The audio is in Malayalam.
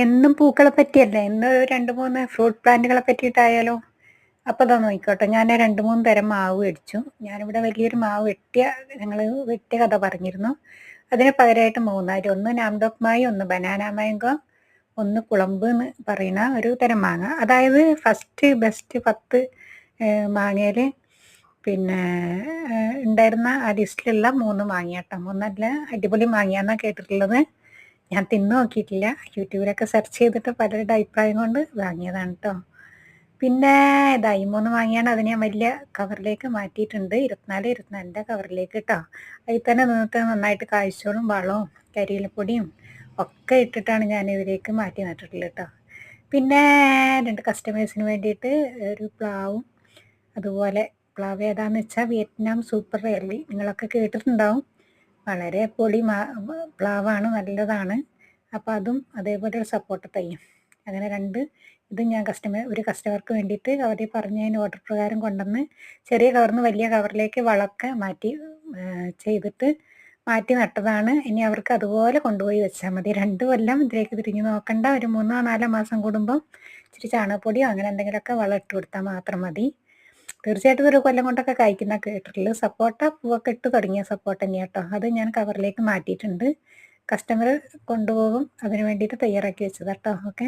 എന്നും പൂക്കളെ പറ്റിയല്ലേ, ഇന്ന് 2-3 ഫ്രൂട്ട് പ്ലാന്റുകളെ പറ്റിയിട്ടായാലോ? അപ്പോൾ ഇതാ നോക്കിക്കോട്ടെ, ഞാൻ 2-3 തരം മാവ് മേടിച്ചു. ഞാനിവിടെ വലിയൊരു മാവ് ഞങ്ങൾ വെട്ടിയ കഥ പറഞ്ഞിരുന്നു. അതിന് പകരമായിട്ട് 3 അരി, ഒന്ന് നാംഡോക് മായി, ഒന്ന് ബനാന മാംഗോ, ഒന്ന് കുളമ്പ് എന്ന് പറയുന്ന ഒരു തരം മാങ്ങ. അതായത് ഫസ്റ്റ് ബെസ്റ്റ് 10 മാങ്ങയിൽ പിന്നെ ഉണ്ടായിരുന്ന ആ ലിസ്റ്റിലുള്ള 3 മാങ്ങയാട്ടോ. 3 നല്ല അടിപൊളി മാങ്ങയാന്നാണ് കേട്ടിട്ടുള്ളത്. ഞാൻ തിന്ന് നോക്കിയിട്ടില്ല. യൂട്യൂബിലൊക്കെ സെർച്ച് ചെയ്തിട്ട് പലരുടെ അഭിപ്രായം കൊണ്ട് വാങ്ങിയതാണ് കേട്ടോ. പിന്നെ ഇതാ ഈ 3 വാങ്ങിയാണ്. അതിനെ ഞാൻ വലിയ കവറിലേക്ക് മാറ്റിയിട്ടുണ്ട്. 24-24ൻ്റെ കവറിലേക്ക് കേട്ടോ. അതിൽ തന്നെ നിന്നിട്ട് നന്നായിട്ട് കാഴ്ചകളും വളവും കരിയിലപ്പൊടിയും ഒക്കെ ഇട്ടിട്ടാണ് ഞാൻ ഇതിലേക്ക് മാറ്റി നട്ടിട്ടുള്ളത് കേട്ടോ. പിന്നെ 2 കസ്റ്റമേഴ്സിന് വേണ്ടിയിട്ട് ഒരു പ്ലാവും, അതുപോലെ പ്ലാവ് ഏതാന്ന് വെച്ചാൽ വിയറ്റ്നാം സൂപ്പർ റെയർലി, നിങ്ങളൊക്കെ കേട്ടിട്ടുണ്ടാവും. വളരെ പൊളി പ്ലാവാണ്, നല്ലതാണ്. അപ്പോൾ അതും അതേപോലെ ഒരു സപ്പോട്ട തൈയും, അങ്ങനെ 2 ഇത് ഞാൻ ഒരു കസ്റ്റമർക്ക് വേണ്ടിയിട്ട് അവർ പറഞ്ഞതിന് ഓർഡർ പ്രകാരം കൊണ്ടുവന്ന് ചെറിയ കവറിൽ നിന്ന് വലിയ കവറിലേക്ക് വളമൊക്കെ മാറ്റി ചെയ്തിട്ട് മാറ്റി നട്ടതാണ്. ഇനി അവർക്ക് അതുപോലെ കൊണ്ടുപോയി വെച്ചാൽ മതി. 2 കൊല്ലം ഇതിലേക്ക് തിരിഞ്ഞു നോക്കണ്ട. ഒരു 3-4 മാസം കൂടുമ്പോൾ ഇച്ചിരി ചാണകപ്പൊടിയോ അങ്ങനെ എന്തെങ്കിലുമൊക്കെ വളം ഇട്ട് കൊടുത്താൽ മാത്രം മതി. തീർച്ചയായിട്ടും ഒരു കൊല്ലം കൊണ്ടൊക്കെ കായ്ക്കുന്ന കേട്ടിട്ടുള്ളത്. സപ്പോട്ട പൂവൊക്കെ ഇട്ട് തുടങ്ങിയ സപ്പോട്ട തന്നെയാണ് കേട്ടോ. അത് ഞാൻ കവറിലേക്ക് മാറ്റിയിട്ടുണ്ട്. കസ്റ്റമർ കൊണ്ടുപോകും, അതിന് വേണ്ടിയിട്ട് തയ്യാറാക്കി വെച്ചതാട്ടോ. ഓക്കെ.